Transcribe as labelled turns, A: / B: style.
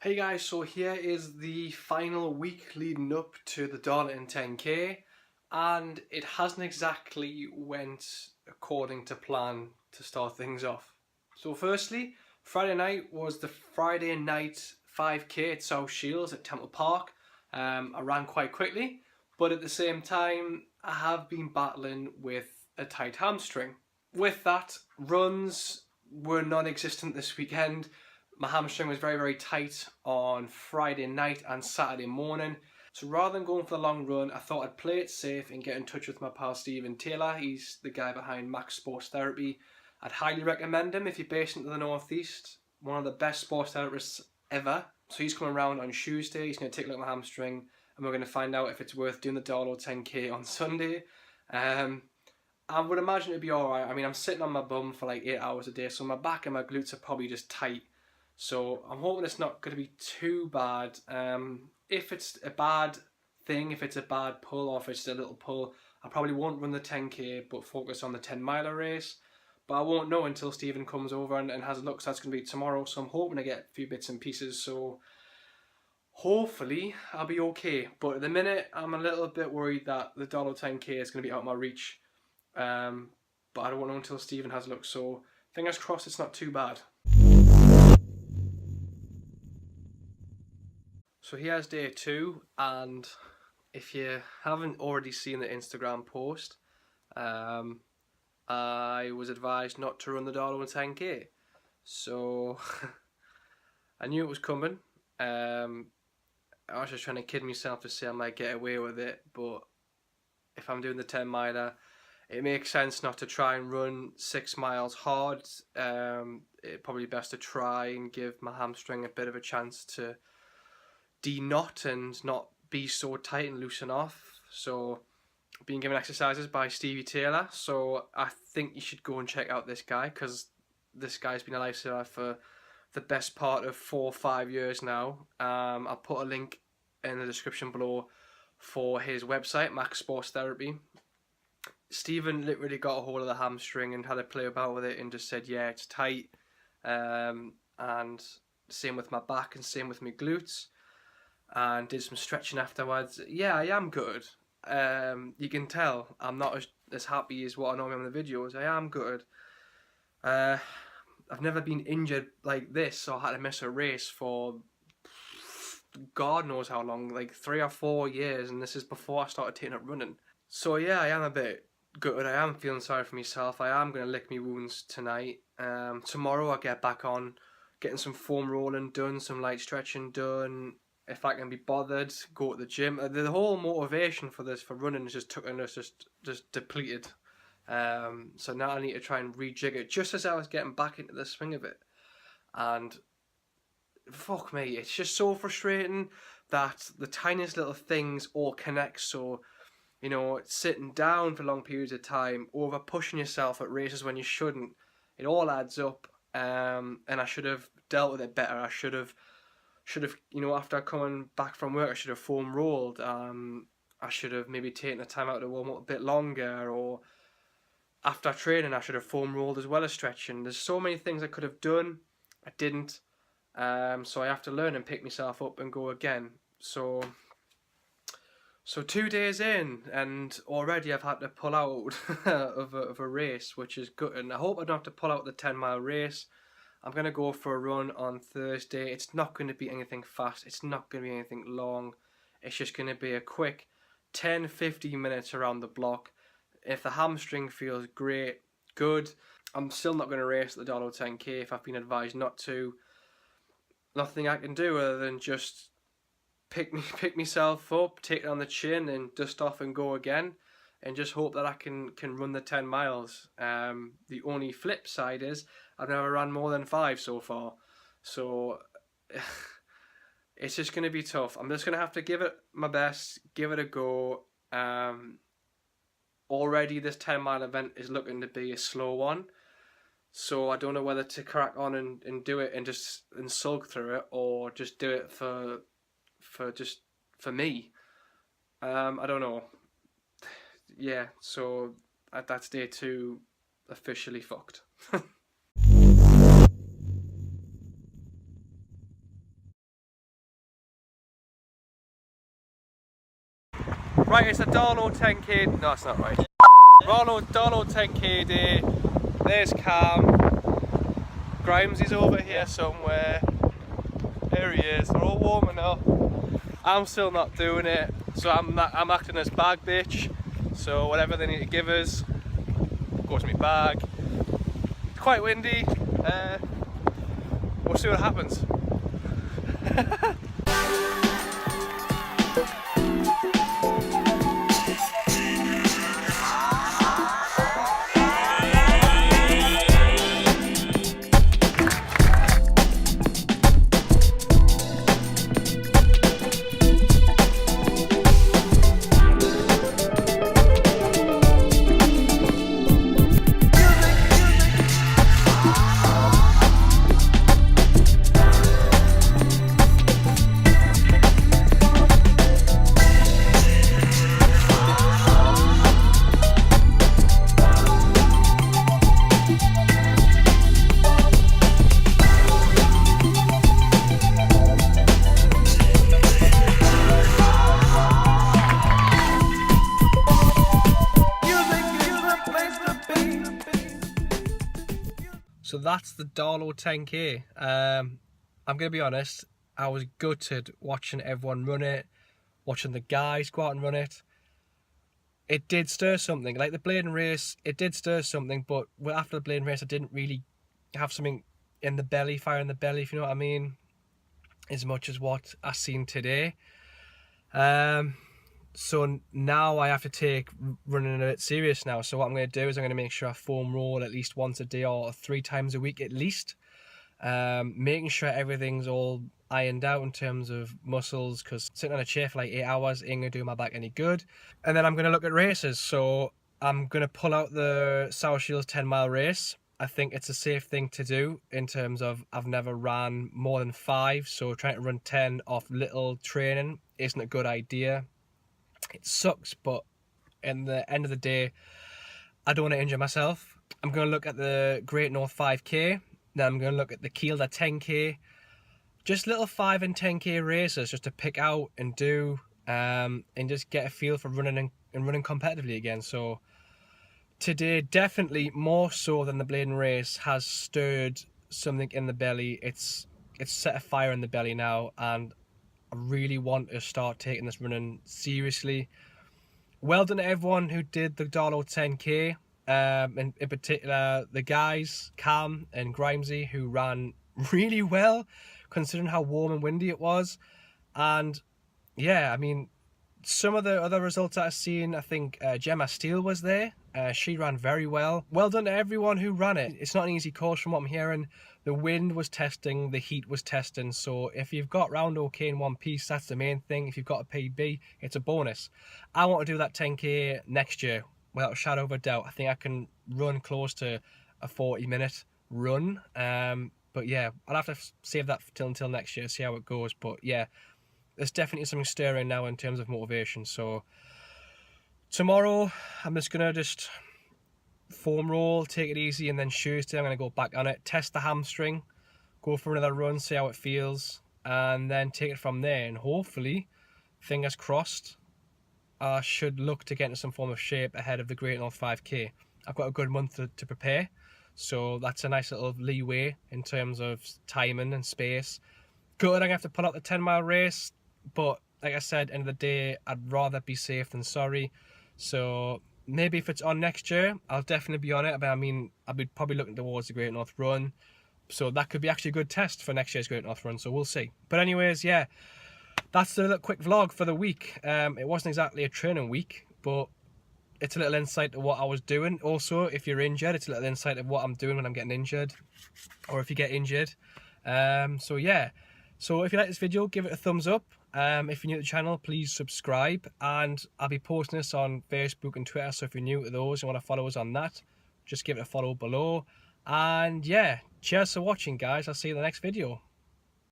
A: Hey guys, so here is the final week leading up to the Darlington 10K, and it hasn't exactly went according to plan to start things off. So firstly, Friday night was the Friday night 5K at South Shields at Temple Park. I ran quite quickly, but at the same time I have been battling with a tight hamstring. With that, runs were non-existent this weekend. My hamstring was very tight on Friday night and Saturday morning. So rather than going for the long run, I thought I'd play it safe and get in touch with my pal Stephen Taylor. He's the guy behind Max Sports Therapy. I'd highly recommend him if you're based into the northeast. One of the best sports therapists ever. So he's coming around on Tuesday. He's going to take a look at my hamstring and we're going to find out if it's worth doing the Darlington 10K on Sunday. I would imagine it'd be alright. I mean, I'm sitting on my bum for like 8 hours a day, so my back and my glutes are probably just tight. So I'm hoping it's not going to be too bad. If it's a bad thing, if it's a bad pull, or if it's a little pull, I probably won't run the 10K, but focus on the 10-miler race. But I won't know until Stephen comes over and has a look, so that's going to be tomorrow. So I'm hoping to get a few bits and pieces, so hopefully I'll be okay. But at the minute, I'm a little bit worried that the Darlington 10K is going to be out of my reach. But I don't know until Stephen has a look, so fingers crossed it's not too bad. So here's day 2, and if you haven't already seen the Instagram post, I was advised not to run the Darlington 10K. So I knew it was coming. I was just trying to kid myself to say I might get away with it, but if I'm doing the 10-miler, it makes sense not to try and run 6 miles hard. It's probably best to try and give my hamstring a bit of a chance to de-knot and not be so tight and loosen off. So being given exercises by Stevie Taylor, so I think you should go and check out this guy, because this guy's been a lifesaver for the best part of 4 or 5 years now. I'll put a link in the description below for his website, Max Sports Therapy. Stephen literally got a hold of the hamstring and had a play about with it and just said, yeah, it's tight. And same with my back and same with my glutes. And did some stretching afterwards. Yeah, I am good. You can tell I'm not as happy as what I normally am in the videos. I am good. I've never been injured like this, so I had to miss a race for God knows how long, like 3 or 4 years, and this is before I started taking up running. So yeah, I am a bit good. I am feeling sorry for myself. I am going to lick my wounds tonight. Tomorrow I'll get back on getting some foam rolling done, some light stretching done. If I can be bothered, go to the gym. The whole motivation for running is just depleted. So now I need to try and rejig it just as I was getting back into the swing of it. And fuck me, it's just so frustrating that the tiniest little things all connect. So, you know, sitting down for long periods of time, over pushing yourself at races when you shouldn't, it all adds up. And I should have dealt with it better. I should have, you know, after coming back from work, I should have foam rolled. I should have maybe taken the time out to warm up a bit longer, or after training, I should have foam rolled as well as stretching. There's so many things I could have done. I didn't. So I have to learn and pick myself up and go again. So 2 days in, and already I've had to pull out of a race, which is good. And I hope I don't have to pull out the 10-mile race. I'm going to go for a run on Thursday. It's not going to be anything fast. It's not going to be anything long. It's just going to be a quick 10-15 minutes around the block. If the hamstring feels great, good. I'm still not going to race at the Darlington 10K if I've been advised not to. Nothing I can do other than just pick myself up, take it on the chin and dust off and go again, and just hope that I can run the 10 miles. The only flip side is I've never ran more than 5 so far, so it's just going to be tough. I'm just going to have to give it my best, give it a go. Already this 10-mile event is looking to be a slow one, so I don't know whether to crack on and do it and sulk through it, or just do it for me. I don't know. Yeah, so that's day 2 officially fucked. Right, it's a Darlington 10K. No, it's not right. Darlington 10K day. There's Cam. Grimesy's over here somewhere. There he is. They're all warming up. I'm still not doing it, so I'm acting as bag bitch. So whatever they need to give us goes in my bag. It's quite windy. We'll see what happens. So that's the Darlington 10K. I'm going to be honest, I was gutted watching everyone run it, watching the guys go out and run it. It did stir something. Like the blading race, it did stir something, but after the blading race, I didn't really have something in the belly, fire in the belly, if you know what I mean, as much as what I seen today. So now I have to take running a bit serious now. So what I'm going to do is I'm going to make sure I foam roll at least once a day or 3 times a week at least. Making sure everything's all ironed out in terms of muscles, because sitting on a chair for like 8 hours ain't going to do my back any good. And then I'm going to look at races. So I'm going to pull out the South Shields 10-mile race. I think it's a safe thing to do in terms of I've never ran more than 5. So trying to run 10 off little training isn't a good idea. It sucks, but in the end of the day, I don't want to injure myself. I'm going to look at the Great North 5K. Then I'm going to look at the Kielder 10K. Just little 5 and 10K races just to pick out and do, and just get a feel for running and running competitively again. So today, definitely more so than the blading race, has stirred something in the belly. It's set a fire in the belly now, and I really want to start taking this running seriously. Well done to everyone who did the Darlington 10K. In particular, the guys, Cam and Grimesy, who ran really well, considering how warm and windy it was. And yeah, I mean, some of the other results that I've seen, I think Gemma Steele was there. She ran very well. Well done to everyone who ran it. It's not an easy course from what I'm hearing. The wind was testing, the heat was testing. So if you've got round okay in one piece, that's the main thing. If you've got a PB, it's a bonus. I want to do that 10K next year without a shadow of a doubt. I think I can run close to a 40-minute run. But yeah, I'll have to save that until next year, see how it goes. But yeah, there's definitely something stirring now in terms of motivation. So tomorrow, I'm just going to foam roll, take it easy, and then Tuesday I'm going to go back on it, test the hamstring, go for another run, see how it feels, and then take it from there. And hopefully, fingers crossed, I should look to get into some form of shape ahead of the Great North 5K. I've got a good month to prepare, so that's a nice little leeway in terms of timing and space. Good, I'm going to have to pull out the 10-mile race, but like I said, end of the day, I'd rather be safe than sorry. So maybe if it's on next year, I'll definitely be on it. But I mean, I'll be probably looking towards the Great North Run. So that could be actually a good test for next year's Great North Run. So we'll see. But anyways, yeah, that's the little quick vlog for the week. It wasn't exactly a training week, but it's a little insight to what I was doing. Also, if you're injured, it's a little insight of what I'm doing when I'm getting injured, or if you get injured. So yeah. So if you like this video, give it a thumbs up. If you're new to the channel, please subscribe, and I'll be posting this on Facebook and Twitter, so if you're new to those and want to follow us on that, just give it a follow below. And yeah, cheers for watching, guys. I'll see you in the next video.